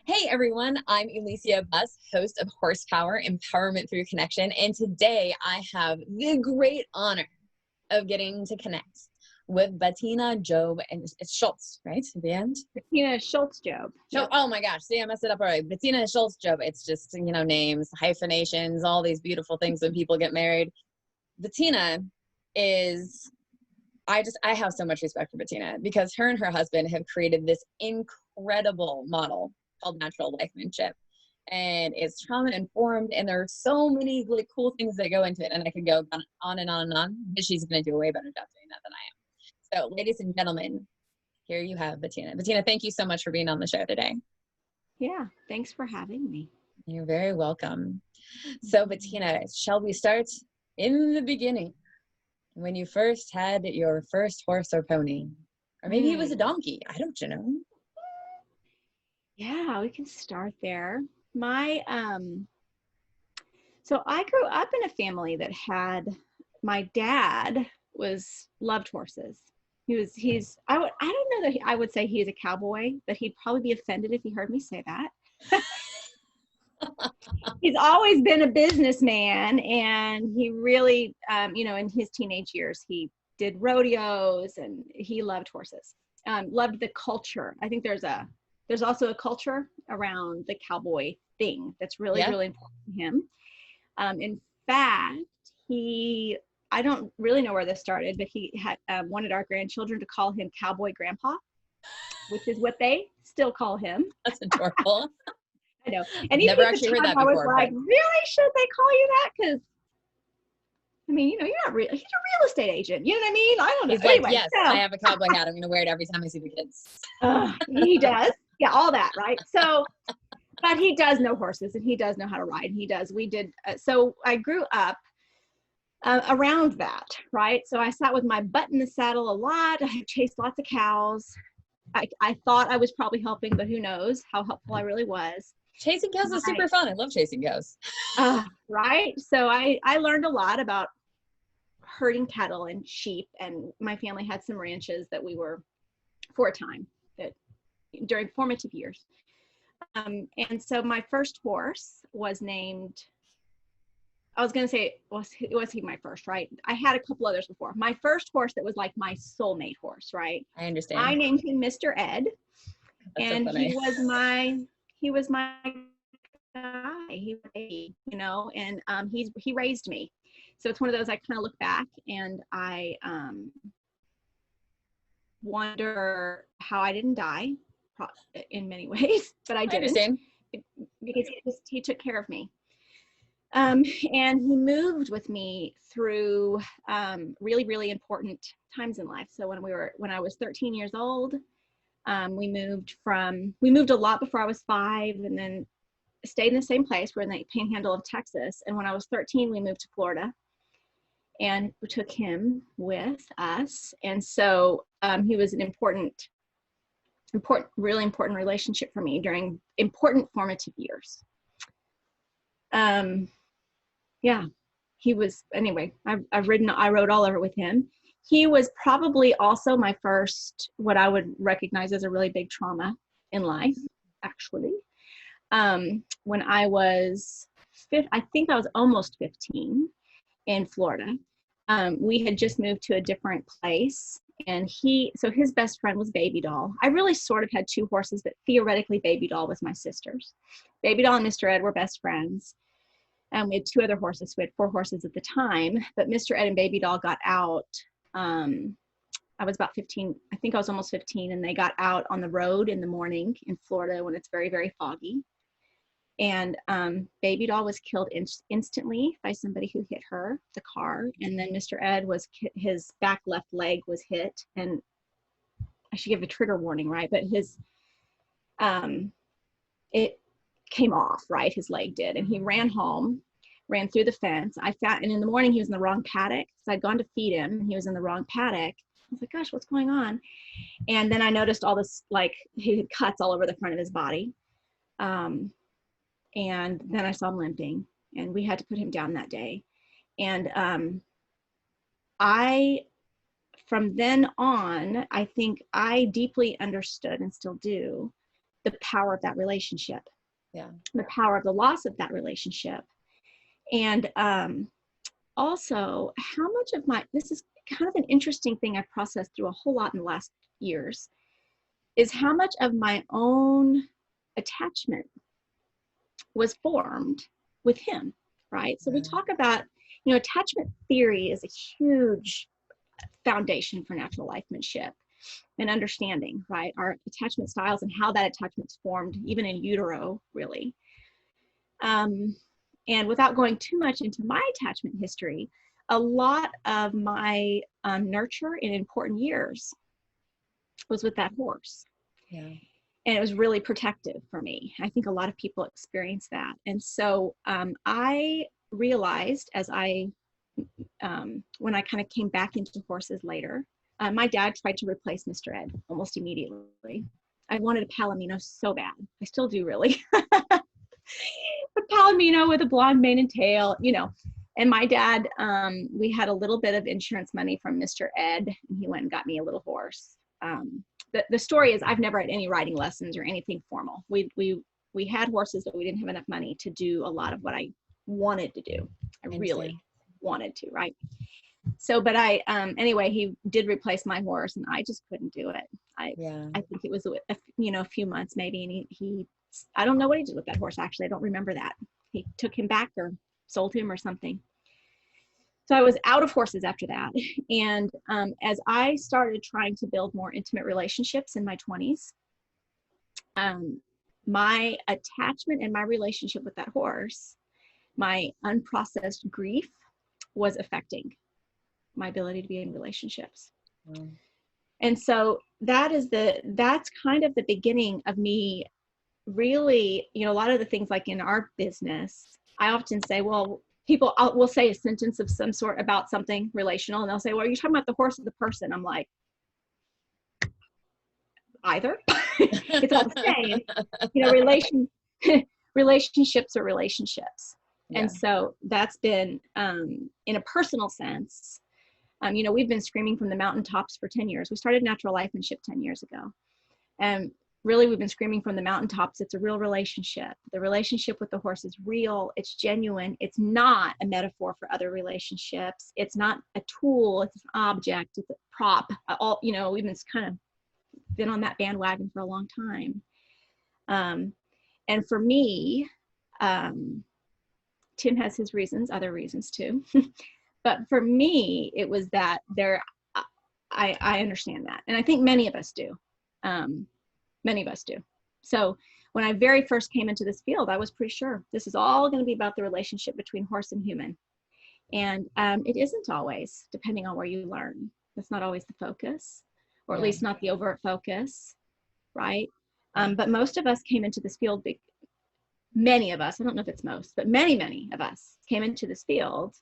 Hey everyone, I'm Elysia Buss, host of Horsepower Empowerment Through Connection, and today I have the great honor of getting to connect with Bettina Jobe, and it's Schultz, right? At the end? Bettina Shultz-Jobe. Yep. Oh my gosh, see, I messed it up already. Bettina Shultz-Jobe. It's just, names, hyphenations, all these beautiful things when people get married. Bettina is, I have so much respect for Bettina because her and her husband have created this incredible model called Natural Lifemanship, and it's trauma informed, and there are so many really cool things that go into it, and I could go on and on and on, but she's going to do a way better job doing that than I am. So ladies and gentlemen, here you have Bettina. Bettina, thank you so much for being on the show today. Yeah, thanks for having me. You're very welcome. So Bettina, shall we start in the beginning, when you first had your first horse or pony, or maybe it was a donkey, I don't know. Yeah, we can start there. So I grew up in a family that had, my dad loved horses. I don't know that I would say he's a cowboy, but he'd probably be offended if he heard me say that. He's always been a businessman, and he really, in his teenage years, he did rodeos, and he loved horses, loved the culture. I think there's also a culture around the cowboy thing that's really, really important to him. In fact, I don't really know where this started, but he had wanted our grandchildren to call him Cowboy Grandpa, which is what they still call him. That's adorable. I know. And never actually heard that before. I was like, really? Should they call you that? Because, I mean, you're not real. He's a real estate agent. You know what I mean? I don't know. He's anyway, like, yes, I have a cowboy hat. I'm going to wear it every time I see the kids. He does. Yeah, all that, right? So, but he does know horses, and he does know how to ride. So I grew up around that, right? So I sat with my butt in the saddle a lot. I chased lots of cows. I thought I was probably helping, but who knows how helpful I really was. Chasing cows is super fun. I love chasing cows. Right? So I learned a lot about herding cattle and sheep, and my family had some ranches that we were, for a time, that during formative years. And so my first horse was named, I was going to say, was he my first, right? I had a couple others before. My first horse that was like my soulmate horse, right? I understand. I named him Mr. Ed. That's and so funny. he was my guy. He was, and he raised me. So it's one of those, I kind of look back and I wonder how I didn't die in many ways, but I didn't. I understand. Because he took care of me. And he moved with me through really, really important times in life. So when I was 13 years old, we moved a lot before I was 5, and then stayed in the same place. We're in the panhandle of Texas. And when I was 13, we moved to Florida, and we took him with us. And so he was an really important relationship for me during important formative years. He was, anyway, I wrote all over with him. He was probably also my first, what I would recognize as a really big trauma in life, actually. When I was, I think I was almost 15 in Florida. We had just moved to a different place, and his best friend was Baby Doll. I really sort of had two horses, but theoretically Baby Doll was my sister's. Baby Doll and Mr. Ed were best friends. And we had 2 other horses. We had 4 horses at the time, but Mr. Ed and Baby Doll got out. I was about 15. I think I was almost 15, and they got out on the road in the morning in Florida when it's very, very foggy. And Baby Doll was killed instantly by somebody who hit the car. And then Mr. Ed his back left leg was hit. And I should give a trigger warning, right? But it came off, right? His leg did. And he ran home, ran through the fence. And in the morning he was in the wrong paddock. So I'd gone to feed him, and he was in the wrong paddock. I was like, gosh, what's going on? And then I noticed all this, like, he had cuts all over the front of his body. And then I saw him limping, and we had to put him down that day. And from then on, I think I deeply understood, and still do, the power of that relationship, the power of the loss of that relationship. And also how much of this is kind of an interesting thing I've processed through a whole lot in the last years, is how much of my own attachment was formed with him, right? So we talk about, attachment theory is a huge foundation for natural lifemanship and understanding, right? Our attachment styles and how that attachment's formed, even in utero, really. And without going too much into my attachment history, a lot of my nurture in important years was with that horse. Yeah. And it was really protective for me. I think a lot of people experience that. And so I realized when I kind of came back into horses later, my dad tried to replace Mr. Ed almost immediately. I wanted a Palomino so bad. I still do, really. A Palomino with a blonde mane and tail, And my dad, we had a little bit of insurance money from Mr. Ed, and he went and got me a little horse. The story is I've never had any riding lessons or anything formal. We had horses, but we didn't have enough money to do a lot of what I wanted to do. I really wanted to, right? So, but anyway, he did replace my horse, and I just couldn't do it. I think it was a few months maybe, and he I don't know what he did with that horse, actually. I don't remember that. He took him back or sold him or something. So I was out of horses after that. And as I started trying to build more intimate relationships in my 20s, my attachment and my relationship with that horse, my unprocessed grief, was affecting my ability to be in relationships. And so that's kind of the beginning of me really, a lot of the things like in our business, I often say, well, people will say a sentence of some sort about something relational, and they'll say, well, are you talking about the horse or the person? I'm like, either. It's all the same. Relationships are relationships. Yeah. And so that's been, in a personal sense, we've been screaming from the mountaintops for 10 years. We started Natural Lifemanship 10 years ago. And really, we've been screaming from the mountaintops. It's a real relationship. The relationship with the horse is real. It's genuine. It's not a metaphor for other relationships. It's not a tool. It's an object. It's a prop. We've been kind of been on that bandwagon for a long time. And for me, Tim has his reasons, other reasons too. But for me, it was that I understand that. And I think many of us do. Many of us do. So when I very first came into this field, I was pretty sure this is all going to be about the relationship between horse and human. And it isn't always, depending on where you learn. That's not always the focus, or at least not the overt focus, right? But most of us came into this field, many of us, I don't know if it's most, but many of us came into this field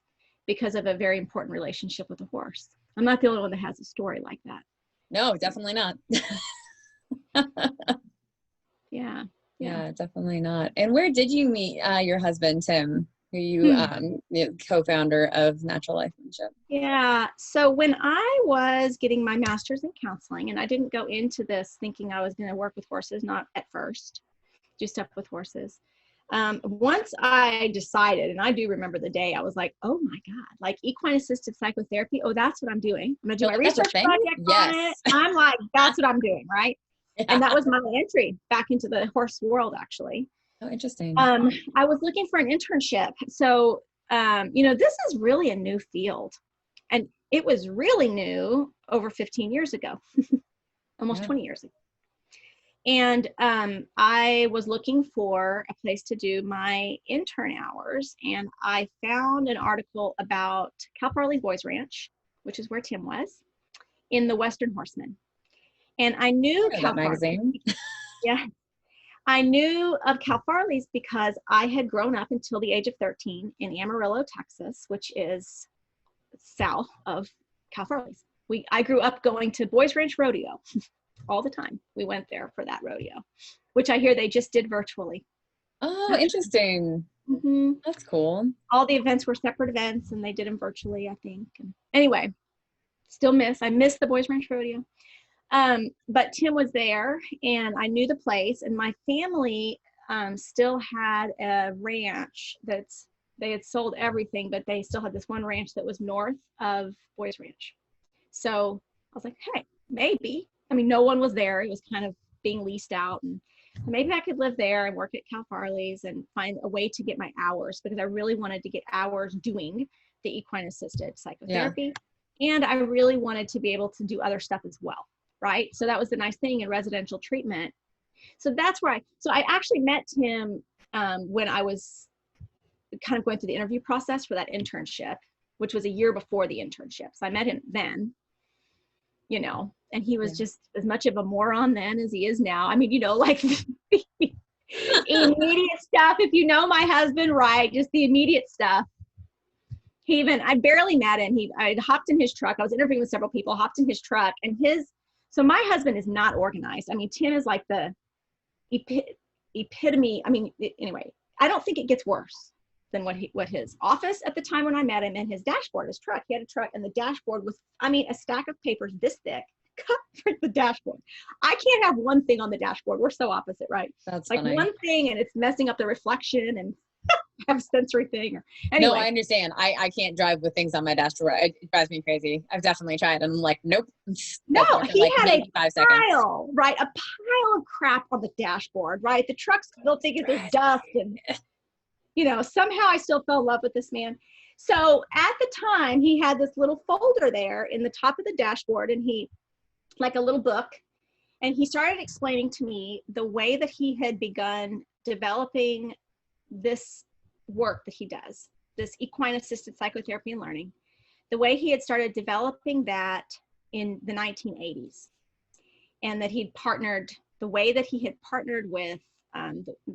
because of a very important relationship with a horse. I'm not the only one that has a story like that. No, definitely not. Yeah, definitely not. And where did you meet your husband, Tim, who you co-founder of Natural Lifemanship? Yeah, so when I was getting my master's in counseling, and I didn't go into this thinking I was going to work with horses, not at first, do stuff with horses. Once I decided, and I do remember the day, I was like, oh my God, like equine assisted psychotherapy. Oh, that's what I'm doing. I'm going to do my research project on it. I'm like, that's what I'm doing, right? Yeah. And that was my entry back into the horse world, actually. Oh, interesting. I was looking for an internship. So, this is really a new field. And it was really new over 15 years ago, almost 20 years ago. And I was looking for a place to do my intern hours. And I found an article about Cal Farley's Boys Ranch, which is where Tim was, in the Western Horseman. And I knew Cal magazine. Yeah. I knew of Cal Farley's because I had grown up until the age of 13 in Amarillo, Texas, which is south of Cal Farley's. I grew up going to Boys Ranch Rodeo all the time. We went there for that rodeo, which I hear they just did virtually. Oh, interesting. Mm-hmm. That's cool. All the events were separate events, and they did them virtually, I think. And anyway, I miss the Boys Ranch Rodeo. But Tim was there, and I knew the place, and my family still had a ranch they had sold everything, but they still had this one ranch that was north of Boys Ranch. So I was like, hey, maybe. I mean, no one was there. It was kind of being leased out, and maybe I could live there and work at Cal Farley's and find a way to get my hours, because I really wanted to get hours doing the equine assisted psychotherapy. Yeah. And I really wanted to be able to do other stuff as well. Right. So that was the nice thing in residential treatment. So that's where I actually met Tim when I was kind of going through the interview process for that internship, which was a year before the internship. So I met him then, you know, and he was just as much of a moron then as he is now. I mean, you know, like immediate stuff. If you know my husband, right, just the immediate stuff. I barely met him. I hopped in his truck. I was interviewing with several people, hopped in his truck, and so my husband is not organized. I mean, Tim is like the epitome. I mean, anyway, I don't think it gets worse than what his office at the time when I met him, and his dashboard, his truck. He had a truck, and the dashboard was, I mean, a stack of papers this thick cut for the dashboard. I can't have one thing on the dashboard. We're so opposite, right? That's like funny. One thing, and it's messing up the reflection and have a sensory thing. Or anyway. No, I understand. I can't drive with things on my dashboard. It drives me crazy. I've definitely tried, and I'm like, nope. No, he like had a 5 seconds. pile, right? A pile of crap on the dashboard, right? The truck's still thinking there's dust, and you know, somehow I still fell in love with this man. So at the time, he had this little folder there in the top of the dashboard, and like a little book, and he started explaining to me the way that he had begun developing this work that he does, this equine assisted psychotherapy and learning, the way he had started developing that in the 1980s, and that the way that he had partnered with,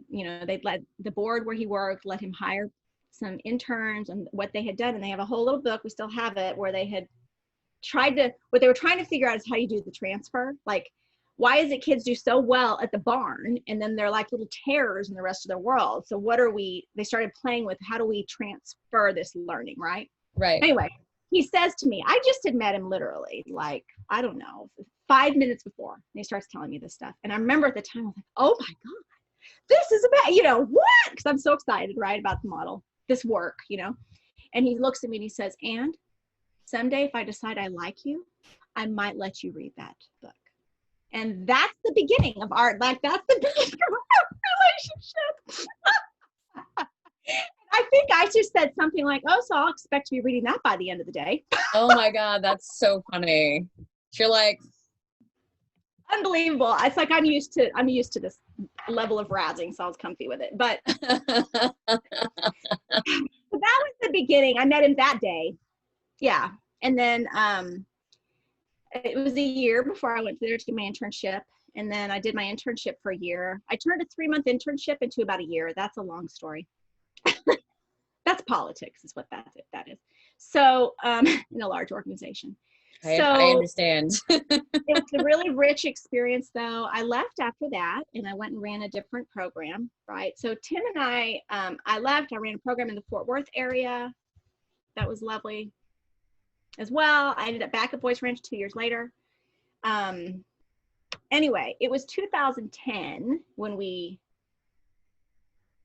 you know, they'd let the board where he worked, let him hire some interns, and what they had done. And they have a whole little book, we still have it, where they had what they were trying to figure out is how you do the transfer. Like, why is it kids do so well at the barn, and then they're like little terrors in the rest of the world? So they started playing with, how do we transfer this learning, right? Right. Anyway, he says to me, I just had met him literally, like, I don't know, 5 minutes before. And he starts telling me this stuff. And I remember at the time, I was like, oh my God, this is about, you know, what? Because I'm so excited, right, about the model, this work, you know. And he looks at me and he says, and someday if I decide I like you, I might let you read that book. And that's the beginning of that's the beginning of our relationship. I think I just said something like, oh, so I'll expect to be reading that by the end of the day. Oh my God, that's so funny. You're like, unbelievable. It's like I'm used to this level of razzing, so I was comfy with it. But so that was the beginning. I met him that day. Yeah. And then it was a year before I went there to do my internship. And then I did my internship for a year. I turned a 3-month internship into about a year. That's a long story. That's politics is what that is. So in a large organization. I understand. It was a really rich experience, though. I left after that, and I went and ran a different program, right? So Tim and I left. I ran a program in the Fort Worth area. That was lovely as well. I ended up back at Boys Ranch 2 years later. Anyway, it was 2010 when we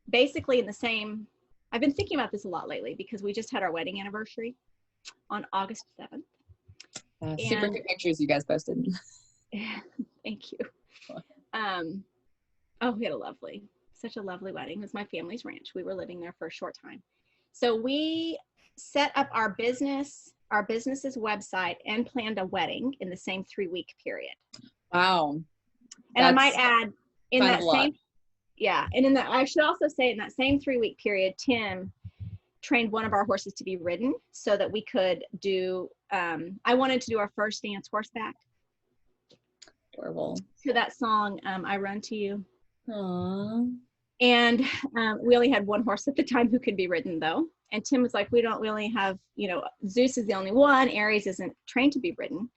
basically I've been thinking about this a lot lately because we just had our wedding anniversary on August 7th. Super good pictures you guys posted. Thank you. We had such a lovely wedding. It was my family's ranch. We were living there for a short time. So we set up our business's website and planned a wedding in the same 3-week period. Wow. And I might add in that same, and I should also say in that same 3-week period, Tim trained one of our horses to be ridden so that we could do, I wanted to do our first dance horseback. Adorable. To that song, I Run to You. Aww. And we only had one horse at the time who could be ridden, though. And Tim was like, we only have, Zeus is the only one. Aries isn't trained to be ridden.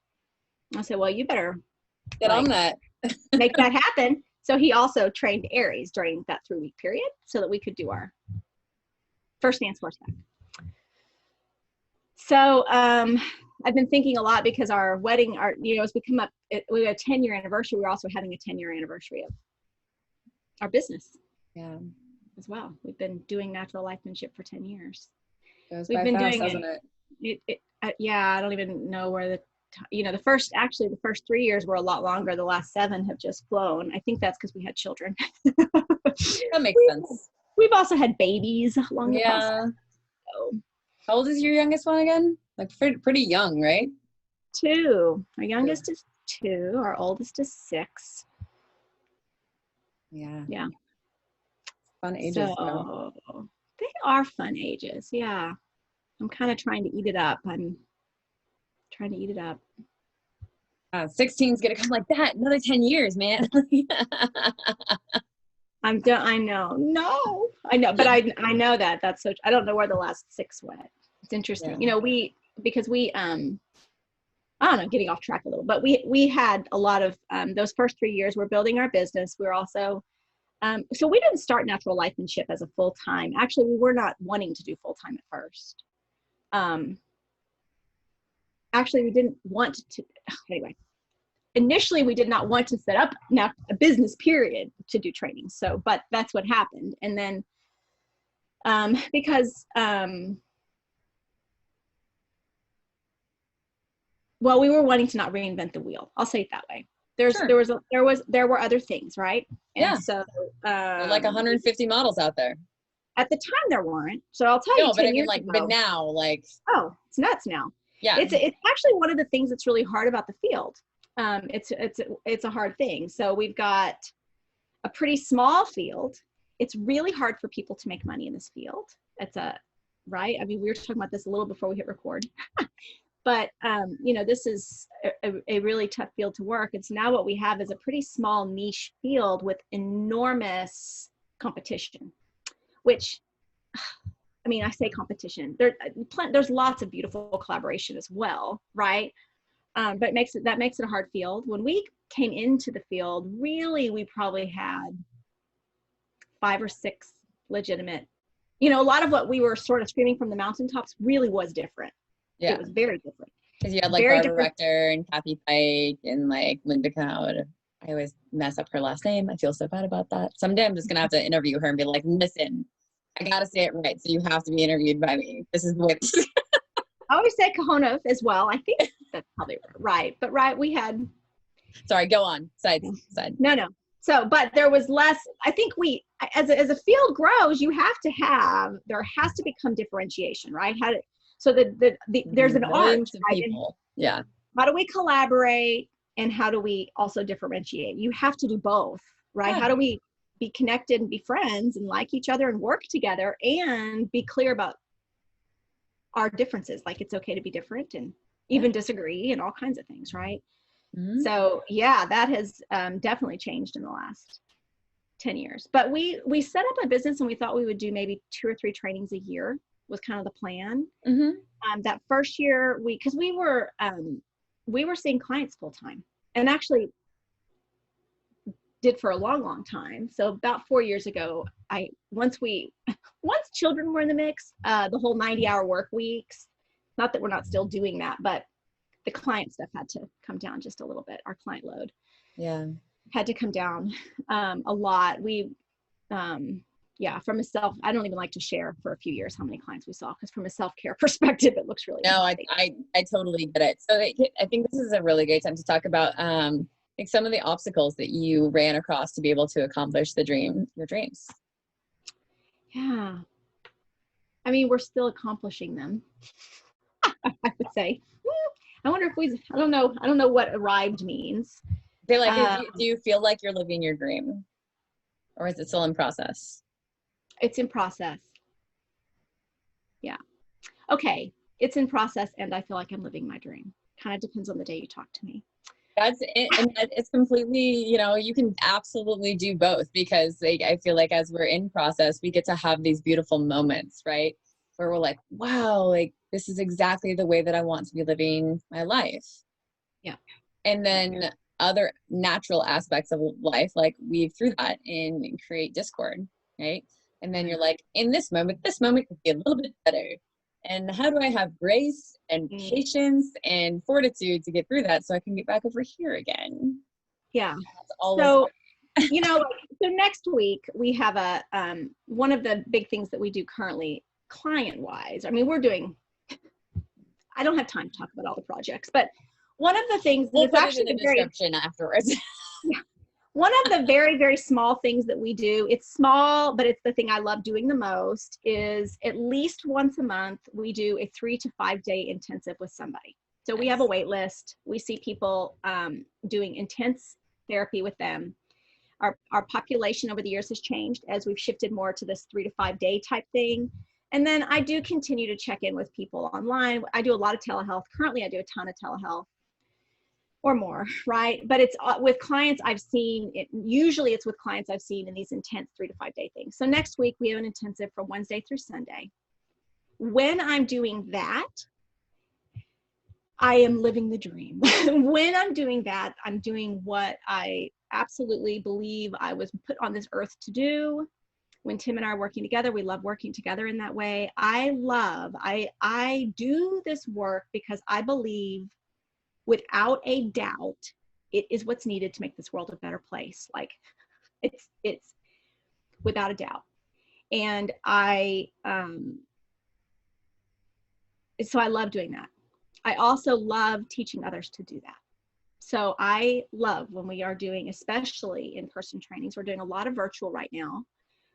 I said, well, you better get on that. Make that happen. So he also trained Aries during that 3-week period so that we could do our first dance horseback. So I've been thinking a lot because our wedding, as we come up, we had a 10-year anniversary. We're also having a 10-year anniversary of our business. Yeah. As well. We've been doing Natural Lifemanship for 10 years. Goes We've by been fast, doing doesn't it? Yeah, I don't even know where the first 3 years were a lot longer. The last 7 have just flown. I think that's because we had children. That makes sense. We've also had babies along the process. So. How old is your youngest one again? Like pretty young, right? 2. Our youngest is 2. Our oldest is 6. Yeah. Yeah. Fun ages. So they are fun ages. Yeah. I'm kind of trying to eat it up. 16's gonna come like that. Another 10 years, man. I'm done. I know. No, I know, but I know that's so. I don't know where the last 6 went. It's interesting. Yeah. Because we I don't know, getting off track a little, but we had a lot of those first 3 years. We're building our business. We're also so we didn't start Natural Lifemanship as a full-time. Actually, we were not wanting to do full-time at first. Actually, we didn't want to. Anyway, initially we did not want to set up a business period to do training. So, but that's what happened. And then because well, we were wanting to not reinvent the wheel. I'll say it that way. There were other things, right? And so like 150 models out there. At the time there weren't. So I'll tell you. No, but I mean, like, but now, like, oh, it's nuts now. Yeah, it's actually one of the things that's really hard about the field. It's a hard thing. So we've got a pretty small field. It's really hard for people to make money in this field. Right? I mean, we were talking about this a little before we hit record. But, this is a really tough field to work. And so now what we have is a pretty small niche field with enormous competition, which, I mean, I say competition. There's lots of beautiful collaboration as well, right? But that makes it a hard field. When we came into the field, really, we probably had 5 or 6 legitimate, a lot of what we were sort of screaming from the mountaintops really was different. Yeah. It was very different. Because you had like Barbara Rector and Kathy Pike and like Linda Cowd. I always mess up her last name. I feel so bad about that. Someday I'm just going to have to interview her and be like, listen, I got to say it right. So you have to be interviewed by me. This is the way. I always say Kahonov as well. I think that's probably right. But we had. Sorry, go on. Side. No. So, but there was less, I think as a field grows, there has to become differentiation, right? So there's an art, right? Yeah. How do we collaborate and how do we also differentiate? You have to do both, right? Yeah. How do we be connected and be friends and like each other and work together and be clear about our differences? Like it's okay to be different and even disagree and all kinds of things, right? Mm-hmm. So yeah, that has definitely changed in the last 10 years. But we set up a business and we thought we would do maybe 2 or 3 trainings a year. Was kind of the plan. Mm-hmm. That first year because we were seeing clients full time and actually did for a long time. So about 4 years ago, once children were in the mix, the whole 90-hour work weeks, not that we're not still doing that, but the client stuff had to come down just a little bit. Our client load had to come down a lot. From I don't even like to share for a few years how many clients we saw, because from a self-care perspective, it looks really I totally get it. So I think this is a really great time to talk about like some of the obstacles that you ran across to be able to accomplish your dreams. Yeah. I mean, we're still accomplishing them. I would say. I wonder if I don't know what arrived means. Do you feel like you're living your dream? Or is it still in process? It's in process. Yeah. Okay. It's in process and I feel like I'm living my dream. Kind of depends on the day you talk to me. That's it. And it's completely, you can absolutely do both, because I feel like as we're in process, we get to have these beautiful moments, right? Where we're like, wow, like this is exactly the way that I want to be living my life. Yeah. And then other natural aspects of life, like weave through that and create discord, right? And then you're like, in this moment could be a little bit better. And how do I have grace and patience and fortitude to get through that so I can get back over here again? Yeah. That's all. So, so next week we have one of the big things that we do currently client wise. I mean, I don't have time to talk about all the projects, but one of the things we'll that's put actually it in the description afterwards. Yeah. One of the very, very small things that we do, it's small, but it's the thing I love doing the most, is at least once a month, we do a 3 to 5 day intensive with somebody. So we have a wait list. We see people doing intense therapy with them. Our population over the years has changed as we've shifted more to this 3 to 5 day type thing. And then I do continue to check in with people online. I do a lot of telehealth. Currently, I do a ton of telehealth or more, right? But it's with clients I've seen, usually it's with clients I've seen in these intense 3 to 5 day things. So next week we have an intensive from Wednesday through Sunday. When I'm doing that, I am living the dream. When I'm doing that, I'm doing what I absolutely believe I was put on this earth to do. When Tim and I are working together, we love working together in that way. I do this work because I believe without a doubt, it is what's needed to make this world a better place. Like it's without a doubt. And so I love doing that. I also love teaching others to do that. So I love when we are doing, especially in-person trainings, we're doing a lot of virtual right now,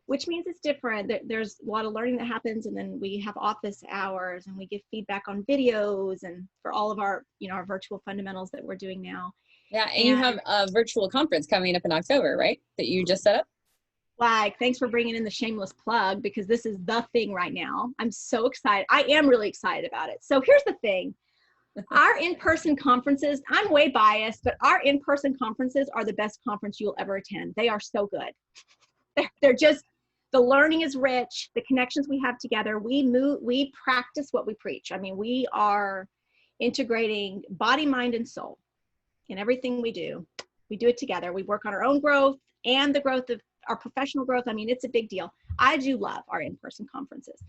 which means it's different. There's a lot of learning that happens, and then we have office hours and we give feedback on videos and for all of our, our virtual fundamentals that we're doing now. Yeah, and you have a virtual conference coming up in October, right? That you just set up? Thanks for bringing in the shameless plug, because this is the thing right now. I'm so excited. I am really excited about it. So here's the thing. Our in-person conferences, I'm way biased, but our in-person conferences are the best conference you'll ever attend. They are so good. They're just, the learning is rich, the connections we have together, we practice what we preach. I mean, we are integrating body, mind, and soul in everything we do. We do it together. We work on our own growth and the growth of our professional growth. I mean, it's a big deal. I do love our in-person conferences.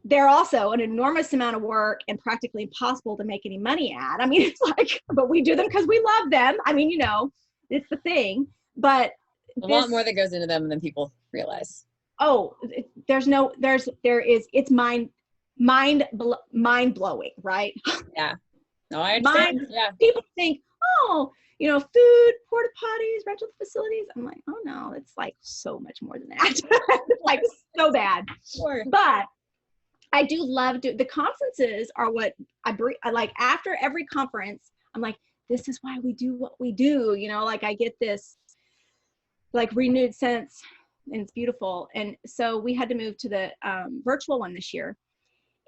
They're also an enormous amount of work and practically impossible to make any money at. I mean, it's like, but we do them because we love them. I mean, it's the thing, but a lot more that goes into them than people realize. Oh, it's mind blowing, right? Yeah. No, I understand. Yeah. People think, food, porta potties, rental facilities. I'm like, oh no, it's like so much more than that. It's like so bad. Sure. But I do love the conferences are what I like. After every conference, I'm like, this is why we do what we do. Like I get this like renewed sense, and it's beautiful. And so we had to move to the virtual one this year.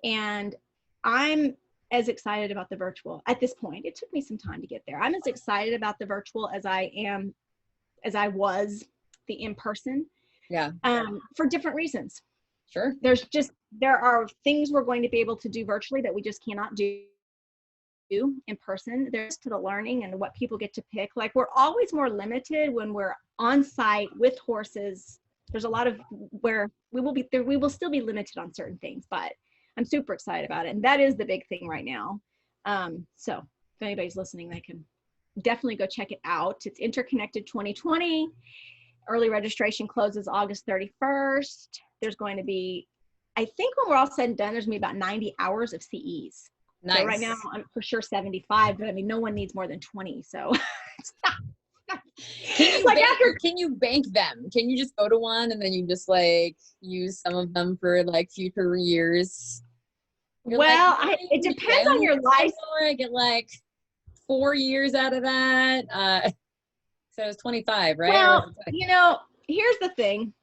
And I'm as excited about the virtual at this point. It took me some time to get there. I'm as excited about the virtual as I was the in-person. Yeah. For different reasons. Sure. There are things we're going to be able to do virtually that we just cannot do in person. There's to the learning and what people get to pick. Like we're always more limited when we're on site with horses. There's a lot of where we will still be limited on certain things, but I'm super excited about it. And that is the big thing right now. So if anybody's listening, they can definitely go check it out. It's Interconnected 2020. Early registration closes August 31st. There's going to be, I think when we're all said and done, there's going to be about 90 hours of CEs. Nice. So right now I'm for sure 75, but I mean, no one needs more than 20. So can you bank them? Can you just go to one and then you just like use some of them for like future years? It depends on your life. I get like 4 years out of that. So it's 25, right? Well, here's the thing.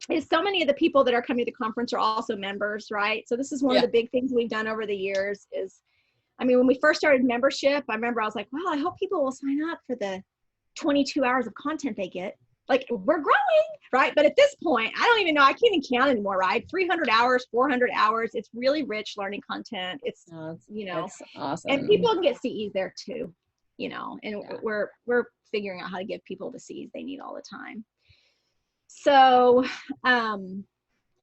Is so many of the people that are coming to the conference are also members, right? So this is one of the big things we've done over the years is, I mean, when we first started membership, I remember I was like, well, I hope people will sign up for the 22 hours of content they get. Like we're growing, right? But at this point, I don't even know, I can't even count anymore, right? 300 hours, 400 hours. It's really rich learning content. It's, that's awesome. And people can get CEs there too, and we're figuring out how to give people the CEs they need all the time. So,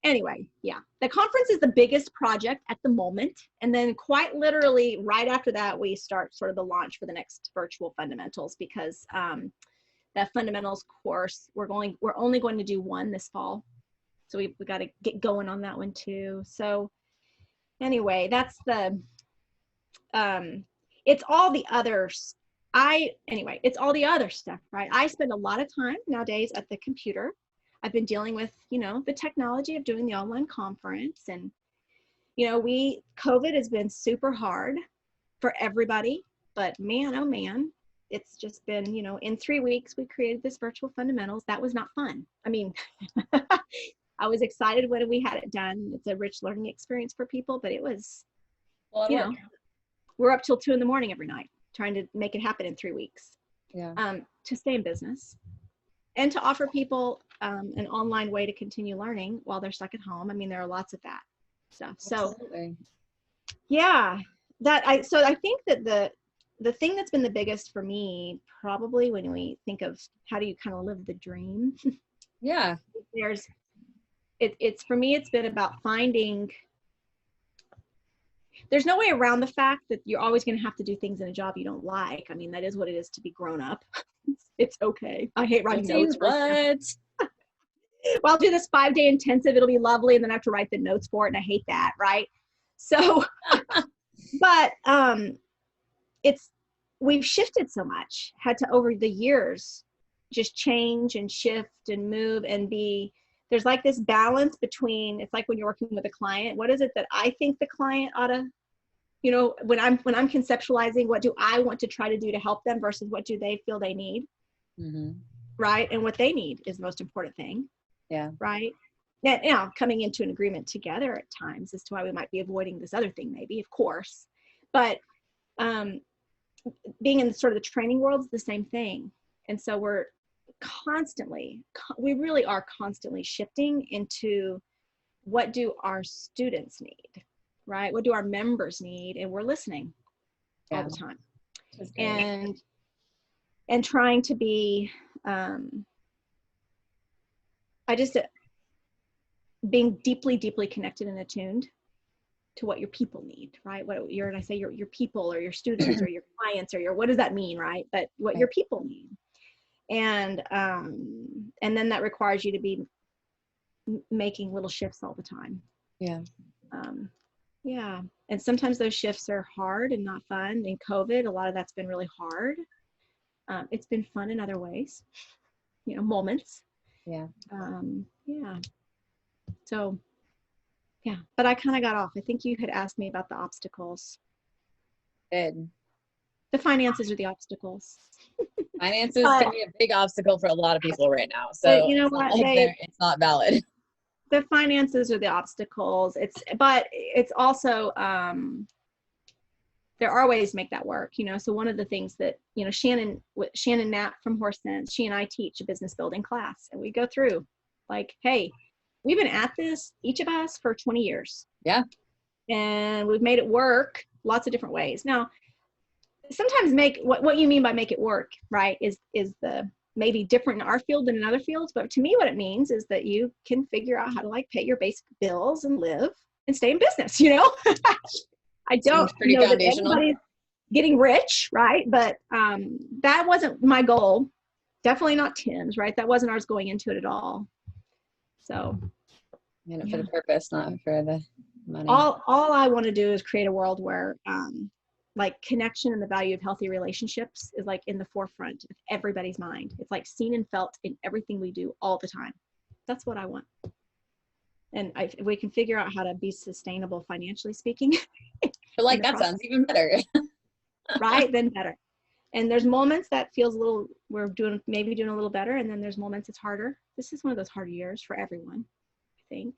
anyway, yeah, the conference is the biggest project at the moment. And then quite literally right after that, we start sort of the launch for the next virtual fundamentals, because that fundamentals course, we're only going to do one this fall. So we got to get going on that one too. So anyway, that's the, it's all the others. It's all the other stuff, right? I spend a lot of time nowadays at the computer. I've been dealing with, the technology of doing the online conference, and, COVID has been super hard for everybody, but man, oh man, it's just been, in 3 weeks, we created this virtual fundamentals. That was not fun. I mean, I was excited when we had it done. It's a rich learning experience for people, but it was, we're up till 2 a.m. every night trying to make it happen in 3 weeks. Yeah. To stay in business and to offer people an online way to continue learning while they're stuck at home. I mean, there are lots of that stuff. Absolutely. So yeah, so I think that the thing that's been the biggest for me, probably when we think of how do you kind of live the dream. Yeah. It's for me, it's been about finding, there's no way around the fact that you're always going to have to do things in a job you don't like. I mean, that is what it is to be grown up. It's okay. I hate writing notes. What? Well, I'll do this 5-day intensive. It'll be lovely. And then I have to write the notes for it. And I hate that. Right. So, but we've shifted so much, had to over the years just change and shift and move and there's like this balance between, it's like when you're working with a client, what is it that I think the client ought to, when I'm conceptualizing, what do I want to try to do to help them versus what do they feel they need? Mm-hmm. Right. And what they need is the most important thing. Yeah. Right. Now coming into an agreement together at times as to why we might be avoiding this other thing, maybe, of course, but being in sort of the training world is the same thing. And so we really are constantly shifting into what do our students need, right? What do our members need? And we're listening all the time. And trying to be, being deeply, deeply connected and attuned to what your people need, right? Your people or your students or your clients or what does that mean, right? But what your people need. And then that requires you to be making little shifts all the time. Yeah. Yeah. And sometimes those shifts are hard and not fun. In COVID, a lot of that's been really hard. It's been fun in other ways, moments. Yeah. Yeah. So, yeah, but I kind of got off. I think you had asked me about the obstacles. Good. The finances are the obstacles. Finances can be a big obstacle for a lot of people right now. So you know what? It's not valid. The finances are the obstacles. But it's also, there are ways to make that work, So one of the things that, Shannon Knapp from Horse Sense, she and I teach a business building class, and we go through like, hey, we've been at this, each of us, for 20 years. Yeah. And we've made it work lots of different ways. Now, sometimes what you mean by make it work, right, is the maybe different in our field than in other fields. But to me, what it means is that you can figure out how to pay your basic bills and live and stay in business, I don't know that anybody's getting rich, right? But that wasn't my goal. Definitely not Tim's, right? That wasn't ours going into it at all. So, for the purpose, not for the money. All I want to do is create a world where connection and the value of healthy relationships is in the forefront of everybody's mind. It's seen and felt in everything we do all the time. That's what I want. And if we can figure out how to be sustainable financially speaking. But that sounds even better. Right, then better. And there's moments that feels we're doing a little better. And then there's moments it's harder. This is one of those harder years for everyone, I think,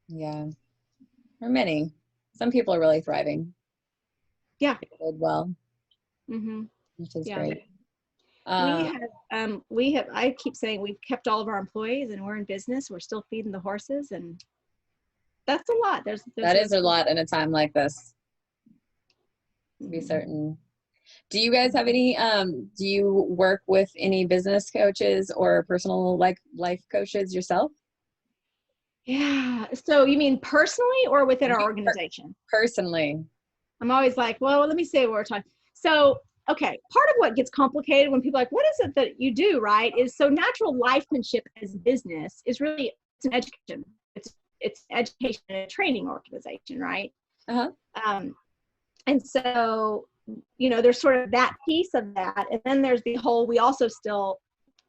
Yeah. For many. Some people are really thriving. Yeah. They did well. Mm-hmm. Which is Yeah. great. We have, I keep saying we've kept all of our employees and we're in business. We're still feeding the horses, and that's a lot. That is a lot in a time like this. To be certain. Do you guys have any, do you work with any business coaches or personal life coaches yourself? Yeah. So you mean personally or within our organization? Personally. I'm always like, well, let me say what we're talking. So, okay, part of what gets complicated when people are like, what is it that you do, right? Is so Natural Lifemanship as a business is really, it's an education. It's education and a training organization, right? Uh-huh. And so, you know, there's sort of that piece of that. And then there's the whole, we also still,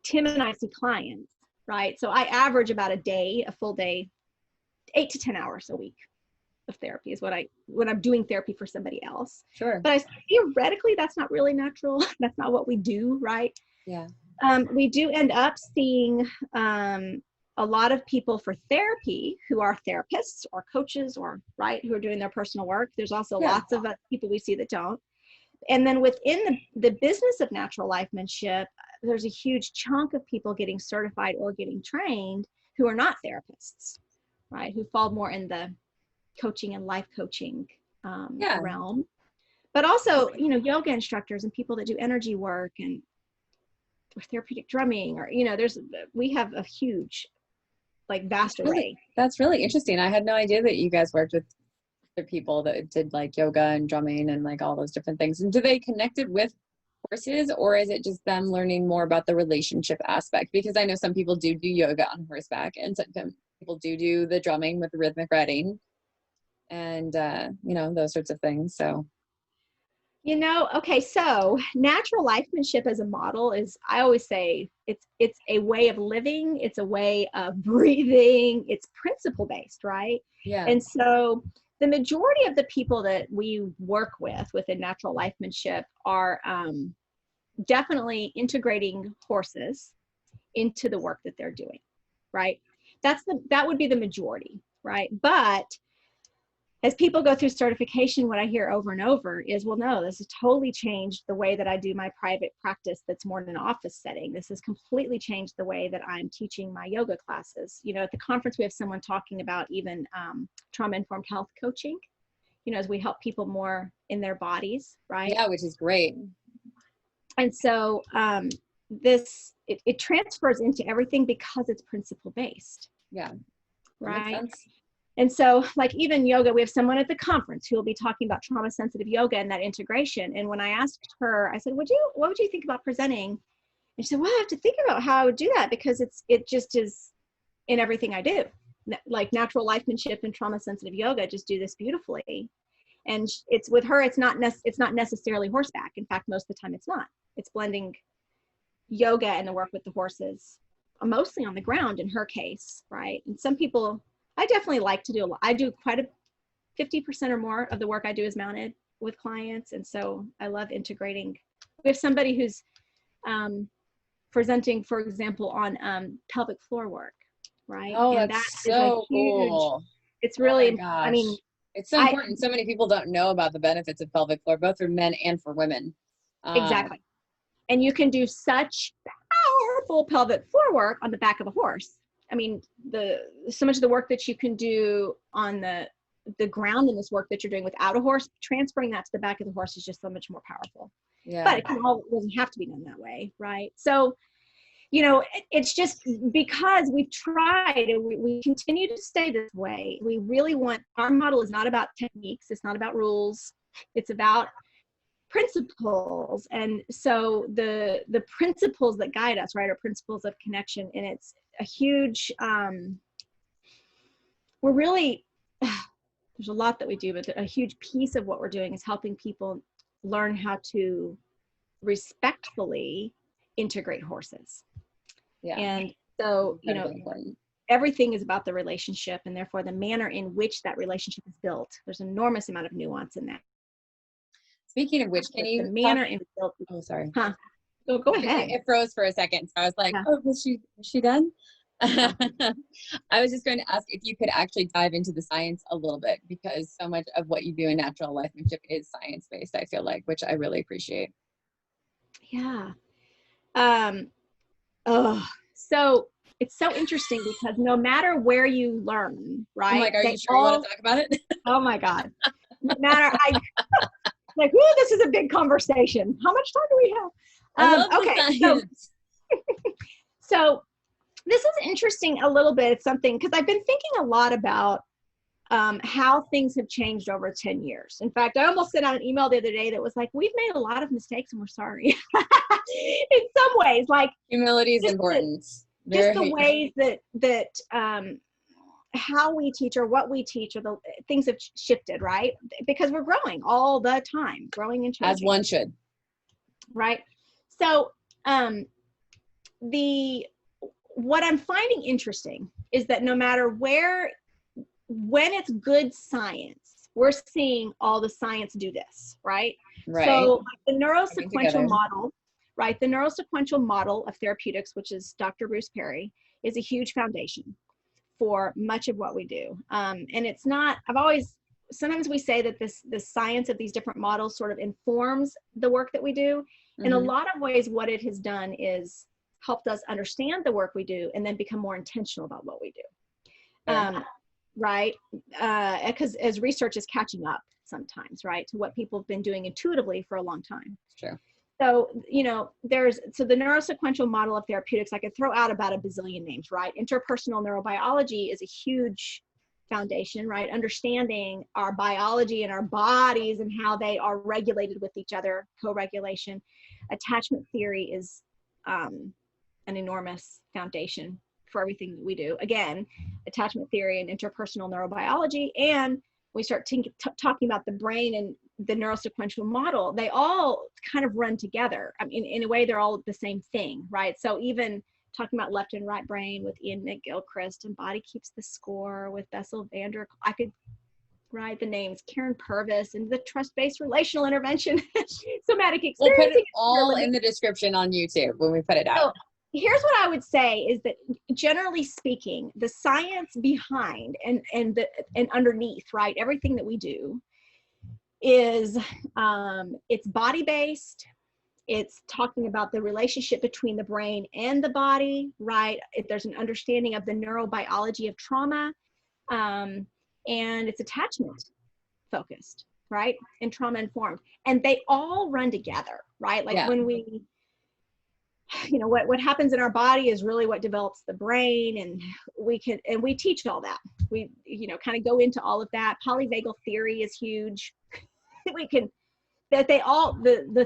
Tim and I see clients, right? So I average about a full day, 8 to 10 hours a week of therapy is when I'm doing therapy for somebody else. Sure. But theoretically, that's not really natural. That's not what we do, right? Yeah. We do end up seeing a lot of people for therapy who are therapists or coaches or who are doing their personal work. There's also lots of people we see that don't. And then within the business of natural lifemanship, there's a huge chunk of people getting certified or getting trained who are not therapists, right? Who fall more in the coaching and life coaching realm, but also, you know, yoga instructors and people that do energy work and or therapeutic drumming, or, you know, we have a huge, like, vast array. That's really interesting. I had no idea that you guys worked with the people that did like yoga and drumming and like all those different things. And do they connect it with horses, or is it just them learning more about the relationship aspect? Because I know some people do yoga on horseback, and some people do the drumming with the rhythmic riding, and you know, those sorts of things. So, you know, okay, so natural lifemanship as a model is, I always say, it's a way of living, it's a way of breathing, it's principle based, right? Yeah. And so the majority of the people that we work with within natural lifemanship are definitely integrating horses into the work that they're doing, right? That would be the majority, right? But as people go through certification, what I hear over and over is, well, no, this has totally changed the way that I do my private practice that's more in an office setting. This has completely changed the way that I'm teaching my yoga classes. You know, at the conference, we have someone talking about even trauma-informed health coaching, you know, as we help people more in their bodies, right? Yeah, which is great. And so it transfers into everything because it's principle-based. Yeah. Right. And so, like, even yoga, we have someone at the conference who will be talking about trauma sensitive yoga and that integration. And when I asked her, I said, what would you think about presenting? And she said, well, I have to think about how I would do that, because it just is in everything I do. Like, natural lifemanship and trauma sensitive yoga just do this beautifully. And it's with her, it's not necessarily horseback. In fact, most of the time it's not. It's blending yoga and the work with the horses, mostly on the ground in her case, right? And some people, I definitely like to do a lot. I do quite a 50% or more of the work I do is mounted with clients. And so I love integrating. We have somebody who's presenting, for example, on pelvic floor work, right? Oh, and that's so cool. It's really, oh my gosh. I mean, it's so important. So many people don't know about the benefits of pelvic floor, both for men and for women. Exactly. And you can do such powerful pelvic floor work on the back of a horse. I mean, so much of the work that you can do on the ground in this work that you're doing without a horse, transferring that to the back of the horse is just so much more powerful. Yeah. But it doesn't have to be done that way, right? So, you know, it's just because we've tried and we continue to stay this way. We really want, our model is not about techniques. It's not about rules. It's about principles. And so the principles that guide us, right, are principles of connection. And it's a huge, we're really, there's a lot that we do, but a huge piece of what we're doing is helping people learn how to respectfully integrate horses. Yeah. And so, you know, everything is about the relationship, and therefore the manner in which that relationship is built. There's an enormous amount of nuance in that. Speaking of which, can you the manner in built? Oh, sorry. Huh? So go ahead. It froze for a second, so I was like, "Oh, was she done?" I was just going to ask if you could actually dive into the science a little bit, because so much of what you do in natural lifemanship is science-based, I feel like, which I really appreciate. Yeah. So it's so interesting because no matter where you learn, right? I'm like, are you sure you want to talk about it? Oh my God. No matter, like, ooh, this is a big conversation. How much time do we have? I love the science. So This is interesting a little bit. It's something, because I've been thinking a lot about how things have changed over 10 years. In fact, I almost sent out an email the other day that was like, we've made a lot of mistakes and we're sorry. In some ways, like Humility is important. Just the ways that how we teach or what we teach, or the things have shifted, right? Because we're growing all the time, growing and changing. As one should. Right. So what I'm finding interesting is that no matter when it's good science, we're seeing all the science do this, right? Right. So the neurosequential model, right? The neurosequential model of therapeutics, which is Dr. Bruce Perry, is a huge foundation for much of what we do. And it's not, sometimes we say that the science of these different models sort of informs the work that we do. In a lot of ways, what it has done is helped us understand the work we do and then become more intentional about what we do. Right? Because as research is catching up sometimes, right, to what people have been doing intuitively for a long time. True. So, so the neurosequential model of therapeutics, I could throw out about a bazillion names, right? Interpersonal neurobiology is a huge foundation, right? Understanding our biology and our bodies and how they are regulated with each other, co-regulation. Attachment theory is an enormous foundation for everything that we do. Again, attachment theory and interpersonal neurobiology, and we start talking about the brain and the neurosequential model, they all kind of run together. I mean, in a way, they're all the same thing, right? So even talking about left and right brain with Ian McGilchrist and Body Keeps the Score with Bessel van der, I could write the names, Karen Purvis, and the trust-based relational intervention, somatic experience. We'll put it all in the description on YouTube when we put it out. So, here's what I would say is that generally speaking, the science behind and underneath, right, everything that we do is it's body-based. It's talking about the relationship between the brain and the body, right? There's an understanding of the neurobiology of trauma, and it's attachment focused, right? And trauma informed. And they all run together, right? Like when we, what happens in our body is really what develops the brain, and we teach all that. We, kind of go into all of that. Polyvagal theory is huge. The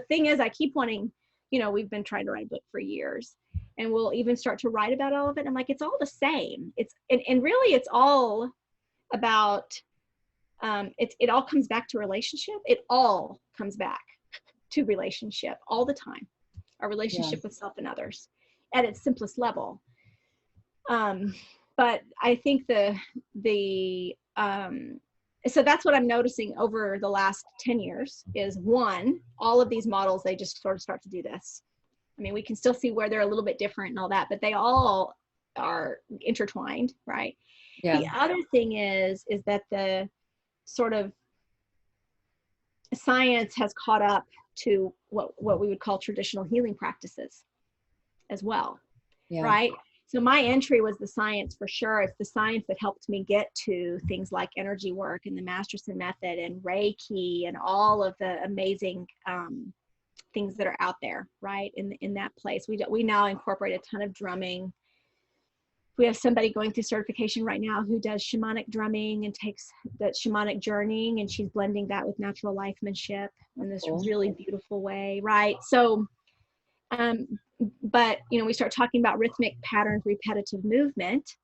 thing is, I keep wanting, we've been trying to write a book for years, and we'll even start to write about all of it. I'm like, it's all the same. And really it's all about, it all comes back to relationship. It all comes back to relationship all the time. Our relationship with self and others at its simplest level. But I think so that's what I'm noticing over the last 10 years is, one, all of these models, they just sort of start to do this. I mean, we can still see where they're a little bit different and all that, but they all are intertwined, right? Yeah. The other thing is that the sort of science has caught up to what we would call traditional healing practices as well, right? So my entry was the science for sure. It's the science that helped me get to things like energy work and the Masterson method and Reiki and all of the amazing things that are out there, right? In that place, we now incorporate a ton of drumming. We have somebody going through certification right now who does shamanic drumming and takes that shamanic journeying, and she's blending that with natural lifemanship in this really beautiful way, right? So, but we start talking about rhythmic patterns, repetitive movement,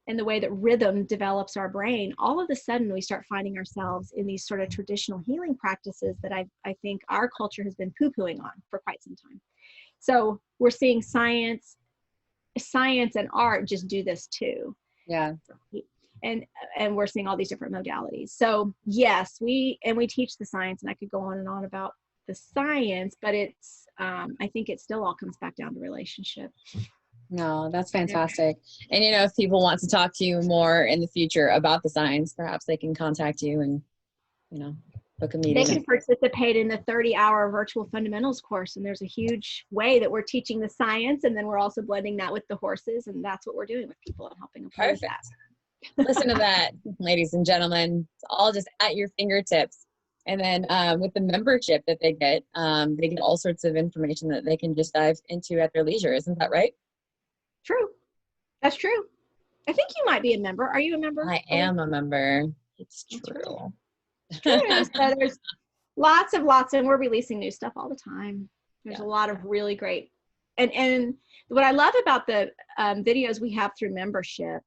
and the way that rhythm develops our brain. All of a sudden, we start finding ourselves in these sort of traditional healing practices that I think our culture has been poo-pooing on for quite some time. So we're seeing science and art just do this too. Yeah. And we're seeing all these different modalities. So yes, we teach the science, and I could go on and on about the science, but it's I think it still all comes back down to relationship. No, that's fantastic. And if people want to talk to you more in the future about the science, perhaps they can contact you and book a meeting. They can participate in the 30-hour virtual fundamentals course, and there's a huge way that we're teaching the science, and then we're also blending that with the horses, and that's what we're doing with people and helping them with that. Listen to that, ladies and gentlemen. It's all just at your fingertips. And then with the membership that they get all sorts of information that they can just dive into at their leisure. Isn't that right? True. That's true. I think you might be a member. Are you a member? I am a member. It's That's true. True. So there's lots, and we're releasing new stuff all the time. There's a lot of really great, and what I love about the videos we have through membership,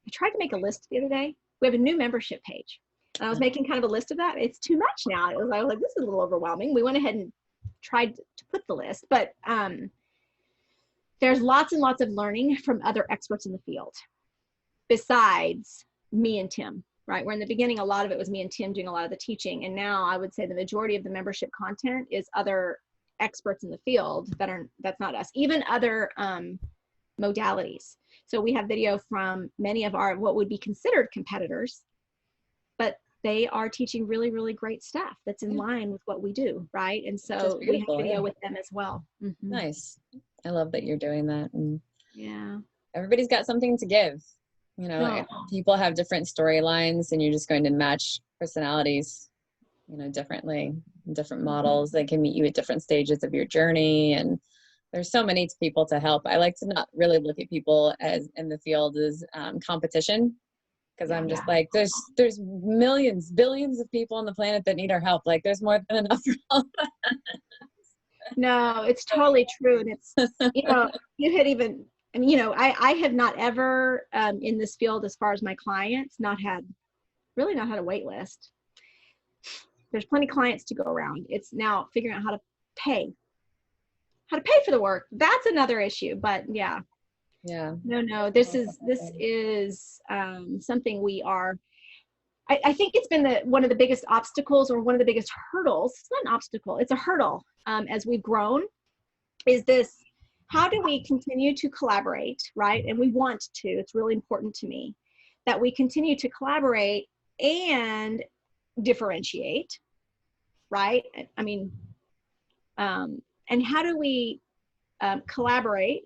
I tried to make a list the other day. We have a new membership page. And I was making kind of a list of that. It's too much now. I was like, this is a little overwhelming. We went ahead and tried to put the list, but there's lots and lots of learning from other experts in the field besides me and Tim, right? Where in the beginning, a lot of it was me and Tim doing a lot of the teaching. And now I would say the majority of the membership content is other experts in the field that's not us, even other modalities. So we have video from many of our, what would be considered competitors, but they are teaching really, really great stuff that's in line with what we do, right? And so we have video with them as well. Mm-hmm. Nice. I love that you're doing that. And yeah, everybody's got something to give. You know, people have different storylines, and you're just going to match personalities, you know, differently, different models. They can meet you at different stages of your journey. And there's so many people to help. I like to not really look at people as in the field as competition, because I'm just like, there's millions, billions of people on the planet that need our help. Like, there's more than enough for all of us. No, it's totally true. And it's, you know, you had even, I mean, you know, I have not ever in this field, as far as my clients, really not had a wait list. There's plenty of clients to go around. It's now figuring out how to pay for the work. That's another issue, but yeah. No, this is something we are, I think it's been one of the biggest obstacles, or one of the biggest hurdles. It's not an obstacle, it's a hurdle as we've grown, is this: how do we continue to collaborate, right? And we want to, it's really important to me that we continue to collaborate and differentiate, right? I mean, and how do we collaborate?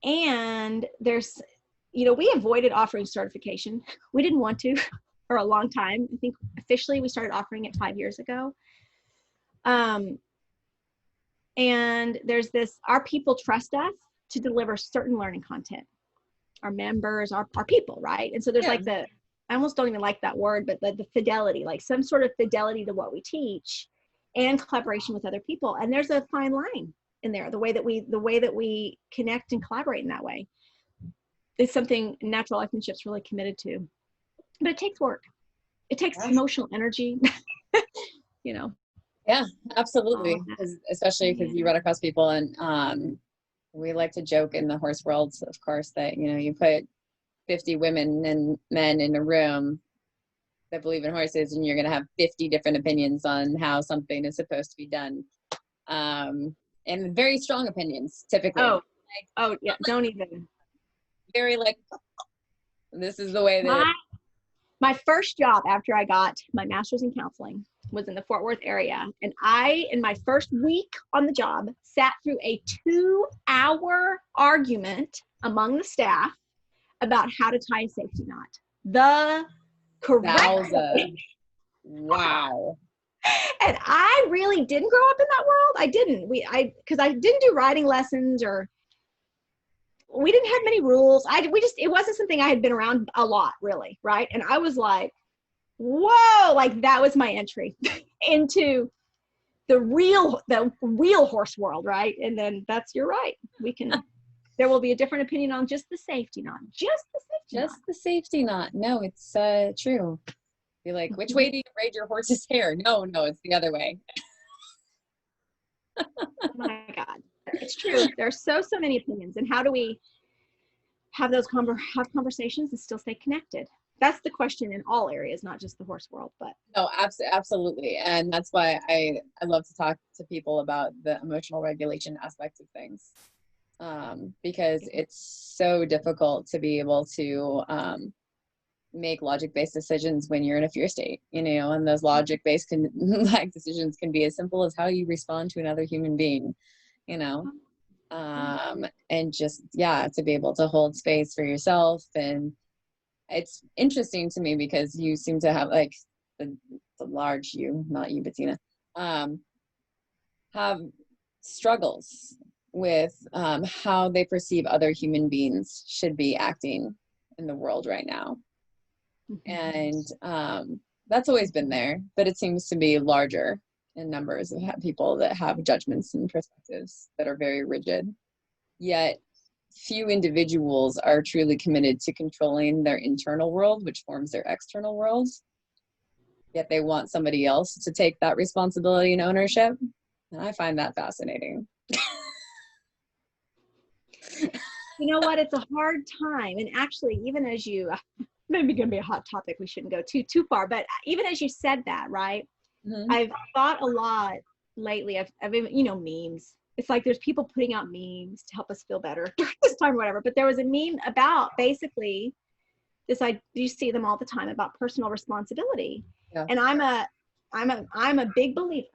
And there's, you know, we avoided offering certification. We didn't want to for a long time. I think officially we started offering it 5 years ago. And there's this, our people trust us to deliver certain learning content. Our members, our people, right? And so there's like I almost don't even like that word, but the fidelity, like some sort of fidelity to what we teach, and collaboration with other people. And there's a fine line in there, the way that we connect and collaborate in that way. It's something Natural Lifemanship's really committed to. But it takes work. It takes emotional energy, you know. Yeah, absolutely. Especially because you run across people, and we like to joke in the horse world, of course, that, you know, you put 50 women and men in a room that believe in horses, and you're going to have 50 different opinions on how something is supposed to be done. And very strong opinions, typically. Yeah, don't even. Very like, this is the way that. My first job after I got my master's in counseling was in the Fort Worth area. And I, in my first week on the job, sat through a 2-hour argument among the staff about how to tie a safety knot. The correct way. Wow. And I really didn't grow up in that world. I didn't. Because I didn't do riding lessons, or we didn't have many rules. It wasn't something I had been around a lot, really, right? And I was like, whoa, like that was my entry into the real horse world, right? And then you're right. There will be a different opinion on just the safety knot. Just the safety knot. No, it's true. Be like, which way do you braid your horse's hair? No, it's the other way. Oh my God. It's true. There's so many opinions. And how do we have those conversations and still stay connected? That's the question in all areas, not just the horse world. But no, absolutely. And that's why I love to talk to people about the emotional regulation aspect of things. Because it's so difficult to be able to make logic-based decisions when you're in a fear state, you know, and those logic-based decisions can be as simple as how you respond to another human being, you know, and just, to be able to hold space for yourself. And it's interesting to me because you seem to have like the large you, not you, Bettina, have struggles with how they perceive other human beings should be acting in the world right now. And that's always been there, but it seems to be larger in numbers of people that have judgments and perspectives that are very rigid. Yet few individuals are truly committed to controlling their internal world, which forms their external world. Yet they want somebody else to take that responsibility and ownership. And I find that fascinating. You know what? It's a hard time. And actually, even as you, maybe going to be a hot topic, we shouldn't go too far, but even as you said that, right? I've thought a lot lately of memes. It's like there's people putting out memes to help us feel better during this time or whatever. But there was a meme about basically this, you see them all the time, about personal responsibility. Yeah. And I'm a big believer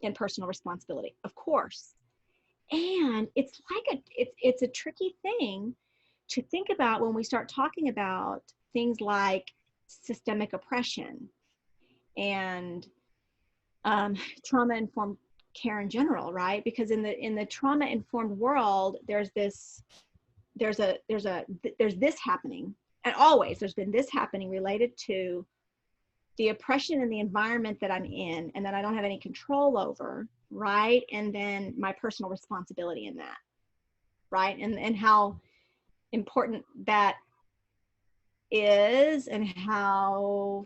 in personal responsibility, of course. And it's like it's a tricky thing to think about when we start talking about things like systemic oppression and trauma-informed care in general, right? Because in the trauma-informed world, there's this happening, and always there's been this happening related to the oppression in the environment that I'm in and that I don't have any control over, right? And then my personal responsibility in that, right? And how important that is, and how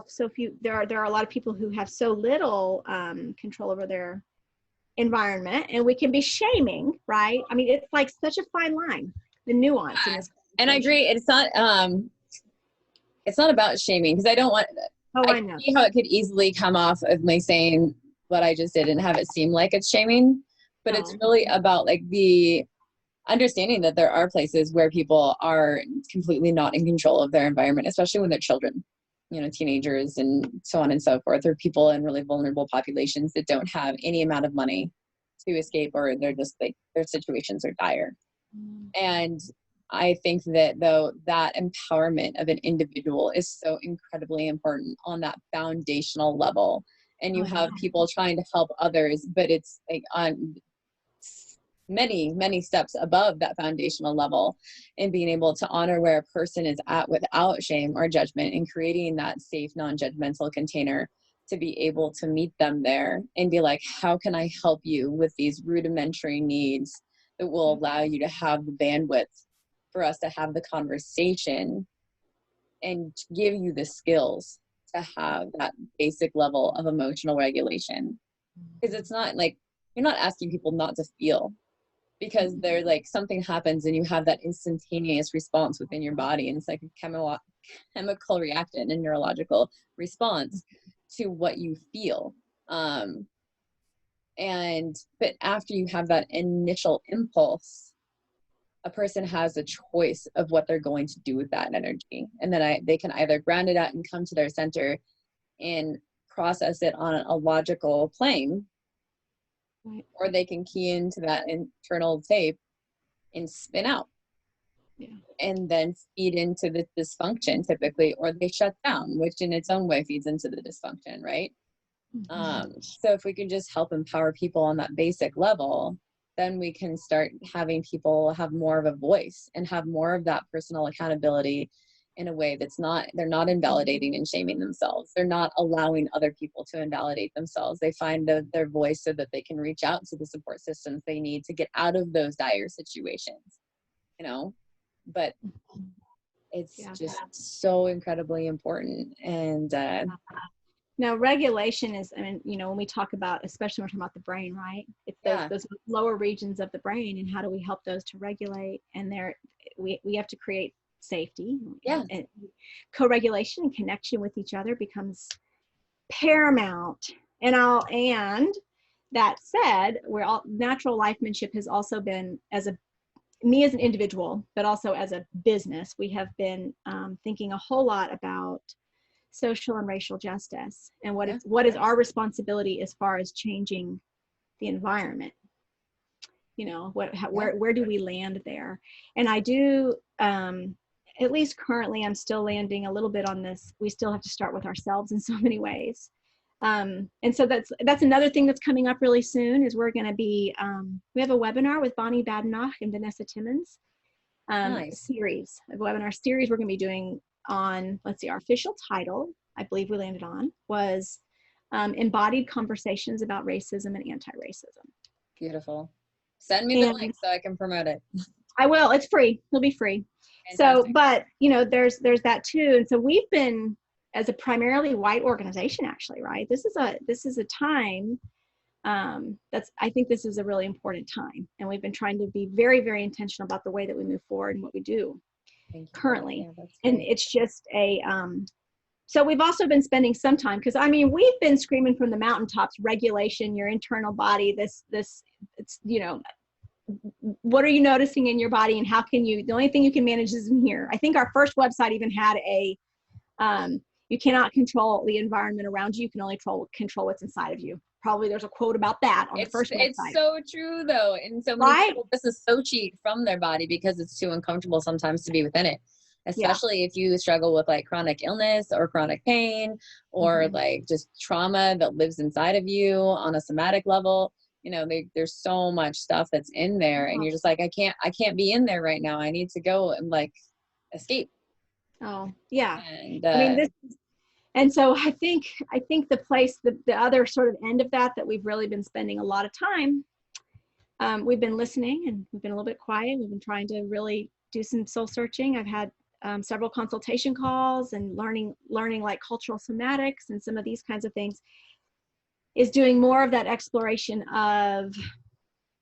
so few, there are a lot of people who have so little control over their environment, and we can be shaming, right? I mean, it's like such a fine line, the nuance in this. And I agree. It's not about shaming, because I don't want, I know. See how it could easily come off of me saying what I just did and have it seem like it's shaming, but it's really about like the understanding that there are places where people are completely not in control of their environment, especially when they're children, teenagers and so on and so forth, or people in really vulnerable populations that don't have any amount of money to escape, or they're just like, their situations are dire. And I think that though that empowerment of an individual is so incredibly important on that foundational level. And you have people trying to help others, but it's like on many, many steps above that foundational level, and being able to honor where a person is at without shame or judgment, and creating that safe, non-judgmental container to be able to meet them there and be like, how can I help you with these rudimentary needs that will allow you to have the bandwidth for us to have the conversation and give you the skills to have that basic level of emotional regulation. Because it's not like, you're not asking people not to feel, because they're like, something happens and you have that instantaneous response within your body, and it's like a chemical reaction and neurological response to what you feel. But after you have that initial impulse, a person has a choice of what they're going to do with that energy. And then they can either ground it out and come to their center and process it on a logical plane, or they can key into that internal tape and spin out. And then feed into the dysfunction typically, or they shut down, which in its own way feeds into the dysfunction, right? So if we can just help empower people on that basic level, then we can start having people have more of a voice and have more of that personal accountability in a way that's they're not invalidating and shaming themselves. They're not allowing other people to invalidate themselves. They find their voice so that they can reach out to the support systems they need to get out of those dire situations, but it's just so incredibly important. And now, regulation is, when we talk about, especially when we're talking about the brain, right? It's those lower regions of the brain, and how do we help those to regulate? And we have to create safety. And co-regulation and connection with each other becomes paramount. And that said, natural lifemanship has also been, me as an individual, but also as a business, we have been thinking a whole lot about social and racial justice, and what is our responsibility as far as changing the environment. Where do we land there? And I do, at least currently, I'm still landing a little bit on this. We still have to start with ourselves in so many ways. And so that's another thing that's coming up really soon is we're going to be, we have a webinar with Bonnie Badenoch and Vanessa Timmons, Nice. a webinar series we're going to be doing on, let's see, our official title, I believe we landed on, was Embodied Conversations about Racism and Anti-Racism. Beautiful. Send me the link so I can promote it. I will. It's free. It'll be free. Fantastic. So, but there's that too. And so we've been, as a primarily white organization, actually, right? This is a time I think this is a really important time, and we've been trying to be very, very intentional about the way that we move forward and what we do currently. Yeah, and it's just so we've also been spending some time, because I mean, we've been screaming from the mountaintops, regulation, your internal body, it's, what are you noticing in your body, and how can you, the only thing you can manage is in here. I think our first website even had you cannot control the environment around you. You can only control what's inside of you. Probably there's a quote about that on the first website. It's so true though. And so many people disassociate from their body because it's too uncomfortable sometimes to be within it. Especially if you struggle with like chronic illness or chronic pain or like just trauma that lives inside of you on a somatic level. There's so much stuff that's in there and you're just like, I can't be in there right now. I need to go and like escape. Oh yeah. And, I mean, and so I think the place, the other sort of end of that we've really been spending a lot of time, we've been listening and we've been a little bit quiet. We've been trying to really do some soul searching. I've had several consultation calls and learning like cultural somatics and some of these kinds of things, is doing more of that exploration of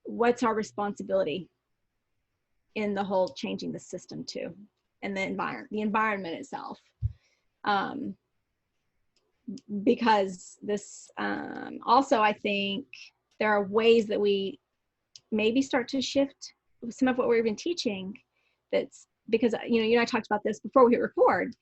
what's our responsibility in the whole changing the system too, and the environment itself. Because this also, I think there are ways that we maybe start to shift some of what we've been teaching. That's because, you and I talked about this before we hit record,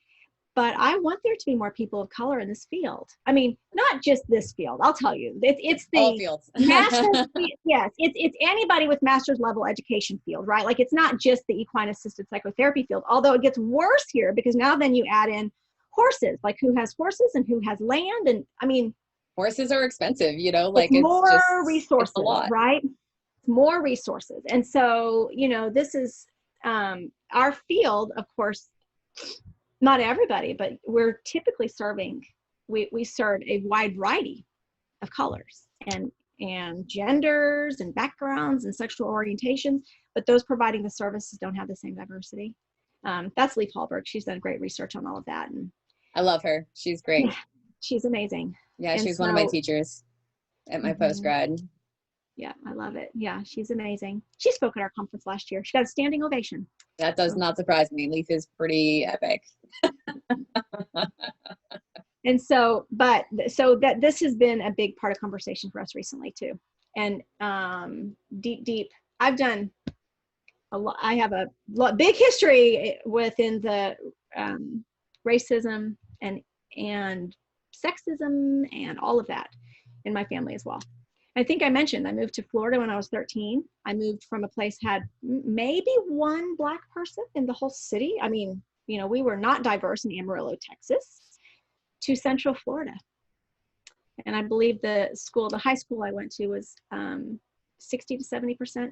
but I want there to be more people of color in this field. I mean, not just this field, I'll tell you. It's the all fields. master's, yes, it's anybody with master's level education field, right? Like it's not just the equine assisted psychotherapy field, although it gets worse here because now then you add in horses, like who has horses and who has land. And I mean, horses are expensive, like it's more resources, right? More resources. And so, this is our field, of course, not everybody, but we're typically serving, we serve a wide variety of colors and genders and backgrounds and sexual orientations, but those providing the services don't have the same diversity. That's Leif Hallberg. She's done great research on all of that. And I love her. She's great. Yeah, she's amazing. Yeah, she's one of my teachers at my postgrad. Yeah, I love it. Yeah, she's amazing. She spoke at our conference last year. She got a standing ovation. That does not surprise me. Leif is pretty epic. And so, that this has been a big part of conversation for us recently too. And deep, I've done a lot. I have a big history within the racism and sexism and all of that in my family as well. I think I mentioned I moved to Florida when I was 13. I moved from a place had maybe one Black person in the whole city. I mean, we were not diverse in Amarillo, Texas, to Central Florida. And I believe the high school I went to was 60 to 70%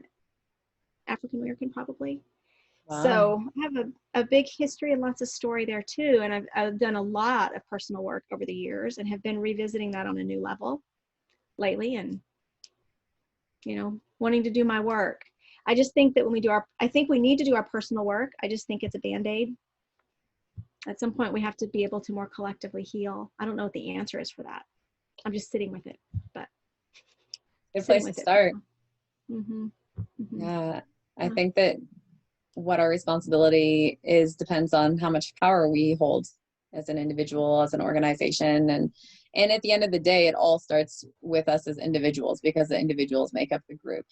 African American, probably. Wow. So I have a big history and lots of story there too. And I've done a lot of personal work over the years and have been revisiting that on a new level lately, and wanting to do my work. I just think that when we I think we need to do our personal work. I just think it's a Band-Aid. At some point we have to be able to more collectively heal. I don't know what the answer is for that. I'm just sitting with it, but good place to start. Yeah, I think that what our responsibility is depends on how much power we hold as an individual, as an organization, and at the end of the day, it all starts with us as individuals, because the individuals make up the group.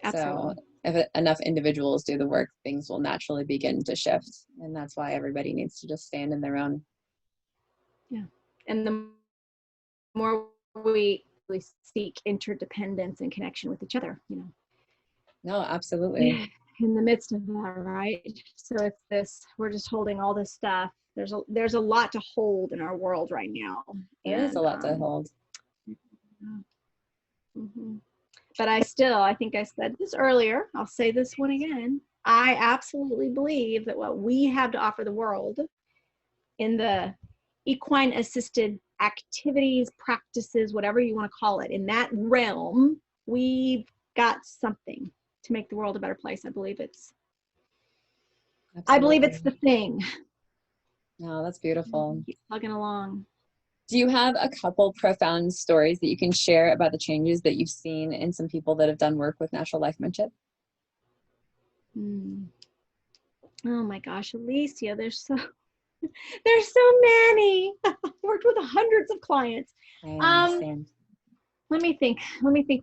Absolutely. So if enough individuals do the work, things will naturally begin to shift. And that's why everybody needs to just stand in their own. Yeah. And the more we seek interdependence and connection with each other, No, absolutely. In the midst of that, right? So it's this, we're just holding all this stuff there's a lot to hold in our world right now. There is a lot to hold. Mm-hmm. But I think I said this earlier, I'll say this one again. I absolutely believe that what we have to offer the world in the equine assisted activities, practices, whatever you want to call it, in that realm, we've got something to make the world a better place. I believe it's the thing. Oh, that's beautiful. Keep plugging along. Do you have a couple profound stories that you can share about the changes that you've seen in some people that have done work with Natural Lifemanship? Oh my gosh, Elysia, there's so many. I've worked with hundreds of clients. I understand. Let me think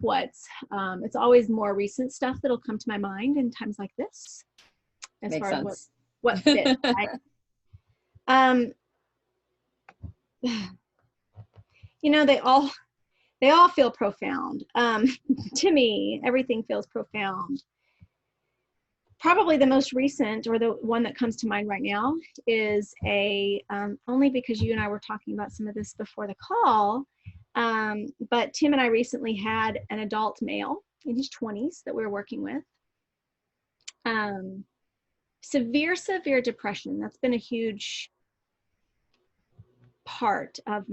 it's always more recent stuff that'll come to my mind in times like this. As Makes far sense. as what fits, right? You know, they all feel profound. To me, everything feels profound. Probably the most recent, or the one that comes to mind right now, is only because you and I were talking about some of this before the call, but Tim and I recently had an adult male in his 20s that we were working with. Severe depression. That's been a huge part of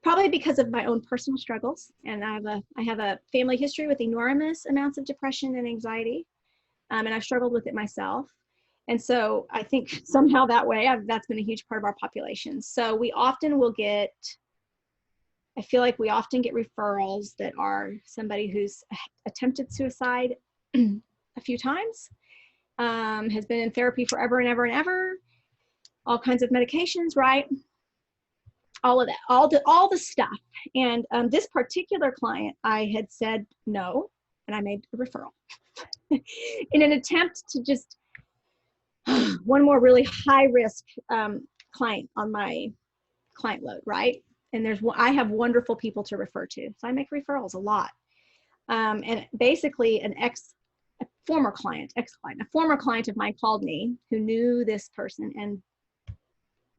probably because of my own personal struggles, and I have a family history with enormous amounts of depression and anxiety, and I've struggled with it myself, and so I think somehow that way that's been a huge part of our population. So we often I feel like we often get referrals that are somebody who's attempted suicide a few times, has been in therapy forever and ever and ever, all kinds of medications, right? All of that, all the stuff. And this particular client, I had said no, and I made a referral in an attempt to just one more really high risk client on my client load, right? And I have wonderful people to refer to, so I make referrals a lot. And basically, a former client of mine called me who knew this person and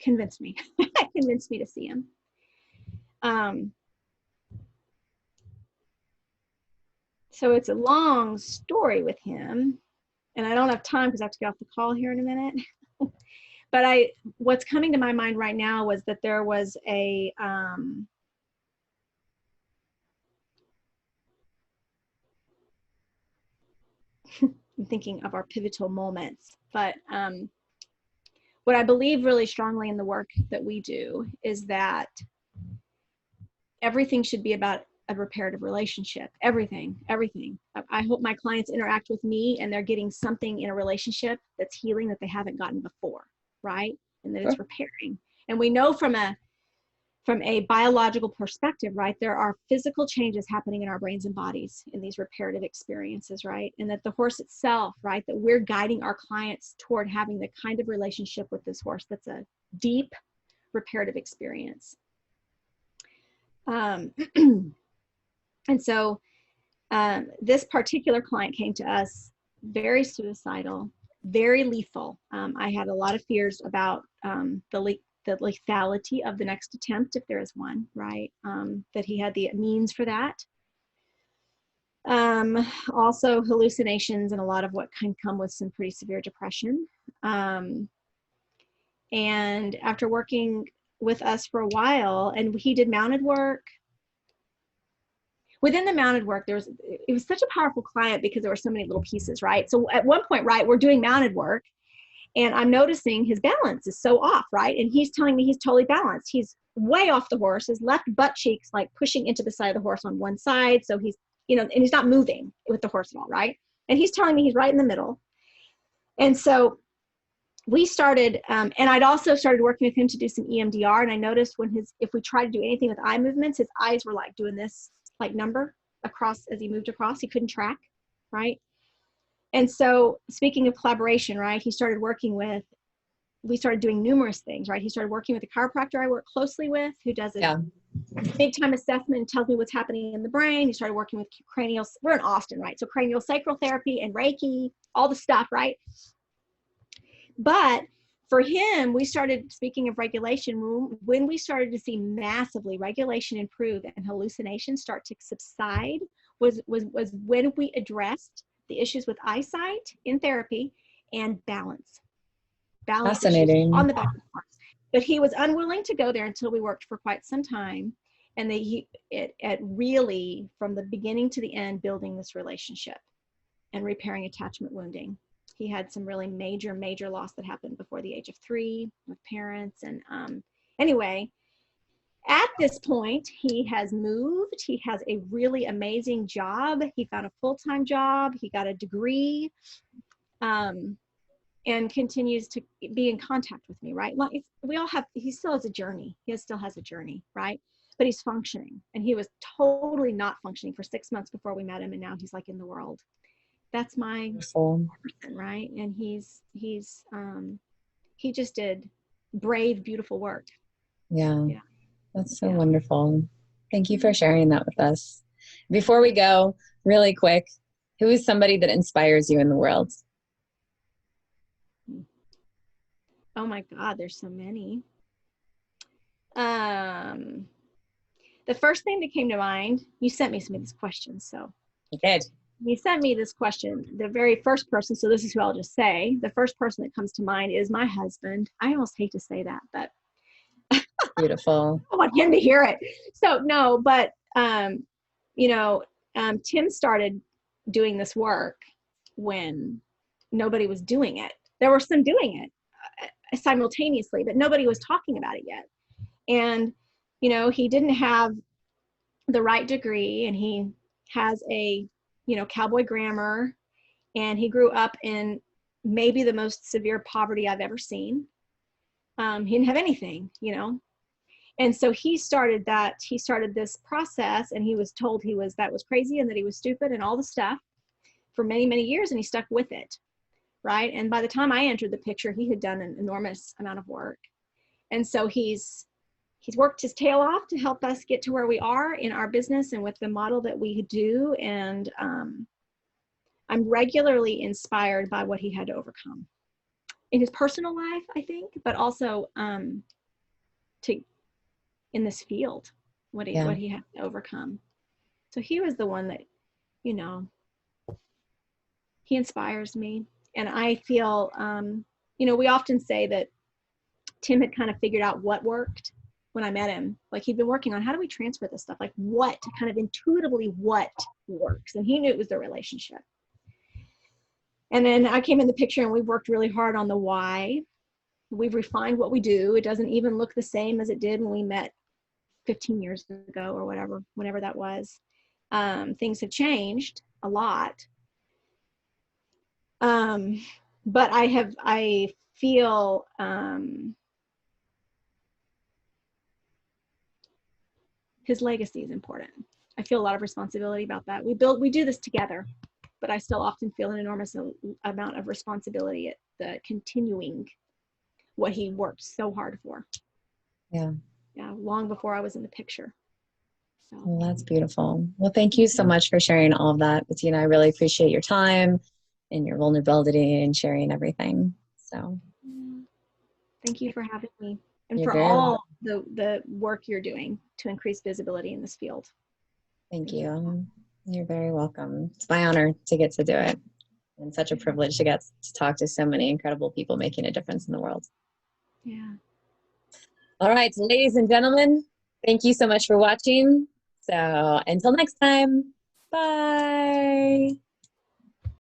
convinced me to see him. So it's a long story with him, and I don't have time because I have to get off the call here in a minute. But what's coming to my mind right now was that there was I'm thinking of our pivotal moments, but what I believe really strongly in the work that we do is that everything should be about a reparative relationship. Everything. I hope my clients interact with me and they're getting something in a relationship that's healing that they haven't gotten before, right? And that it's repairing. And we know from a biological perspective, right, there are physical changes happening in our brains and bodies in these reparative experiences, right? And that the horse itself, right, that we're guiding our clients toward having the kind of relationship with this horse that's a deep reparative experience. And so this particular client came to us very suicidal, very lethal. I had a lot of fears about the lethality of the next attempt, if there is one, right? That he had the means for that. Also hallucinations and a lot of what can come with some pretty severe depression. And after working with us for a while, and he did mounted work. Within the mounted work, it was such a powerful client because there were so many little pieces, right? So at one point, right, we're doing mounted work and I'm noticing his balance is so off, right? And he's telling me he's totally balanced. He's way off the horse. His left butt cheek's like pushing into the side of the horse on one side. So he's, and he's not moving with the horse at all, right? And he's telling me he's right in the middle. And so we started, and I'd also started working with him to do some EMDR. And I noticed if we tried to do anything with eye movements, his eyes were like doing this, like number across as he moved across. He couldn't track, right? And so speaking of collaboration, right, we started doing numerous things, right? He started working with a chiropractor I work closely with who does a big time assessment and tells me what's happening in the brain. He started working with we're in Austin, right? So cranial sacral therapy and Reiki, all the stuff, right? But for him, we started, speaking of regulation, when we started to see massively regulation improve and hallucinations start to subside was when we addressed the issues with eyesight in therapy and balance Fascinating. on the back of the horse. But he was unwilling to go there until we worked for quite some time. And it really, from the beginning to the end, building this relationship and repairing attachment wounding. He had some really major loss that happened before the age of 3 with parents. And anyway, at this point, he has moved. He has a really amazing job. He found a full-time job. He got a degree, and continues to be in contact with me, right? Like he still has a journey. He still has a journey, right? But he's functioning. And he was totally not functioning for 6 months before we met him. And now he's like in the world. That's my person, right? And he just did brave, beautiful work. Yeah. That's so wonderful. Thank you for sharing that with us. Before we go, really quick, who is somebody that inspires you in the world? Oh my God, there's so many. The first thing that came to mind, you sent me some of these questions, so. You did. You sent me this question, the very first person, so this is who I'll just say. The first person that comes to mind is my husband. I almost hate to say that, but beautiful. I want him to hear it. So no, but Tim started doing this work when nobody was doing it. There were some doing it simultaneously, but nobody was talking about it yet. And he didn't have the right degree, and he has a cowboy grammar, and he grew up in maybe the most severe poverty I've ever seen. He didn't have anything, and so he started this process, and he was told that was crazy and that he was stupid and all the stuff for many, many years, and he stuck with it, right? And by the time I entered the picture, he had done an enormous amount of work. And so he's worked his tail off to help us get to where we are in our business and with the model that we do. And I'm regularly inspired by what he had to overcome in his personal life, I think, but also in this field, what he had to overcome. So he was the one that, he inspires me. And I feel, we often say that Tim had kind of figured out what worked when I met him. Like, he'd been working on, how do we transfer this stuff? Like, what kind of intuitively what works? And he knew it was the relationship. And then I came in the picture, and we've worked really hard on the why. We've refined what we do. It doesn't even look the same as it did when we met 15 years ago or whenever that was. Things have changed a lot. But I feel his legacy is important. I feel a lot of responsibility about that. We do this together, but I still often feel an enormous amount of responsibility at the continuing what he worked so hard for. Yeah, long before I was in the picture. So. Well, that's beautiful. Well, thank you so much for sharing all of that, Bettina. I really appreciate your time and your vulnerability and sharing everything. So thank you for having me, and for all the work you're doing to increase visibility in this field. Thank you. You're very welcome. It's my honor to get to do it, and such a privilege to get to talk to so many incredible people making a difference in the world. Yeah. All right, ladies and gentlemen, thank you so much for watching. So until next time, bye.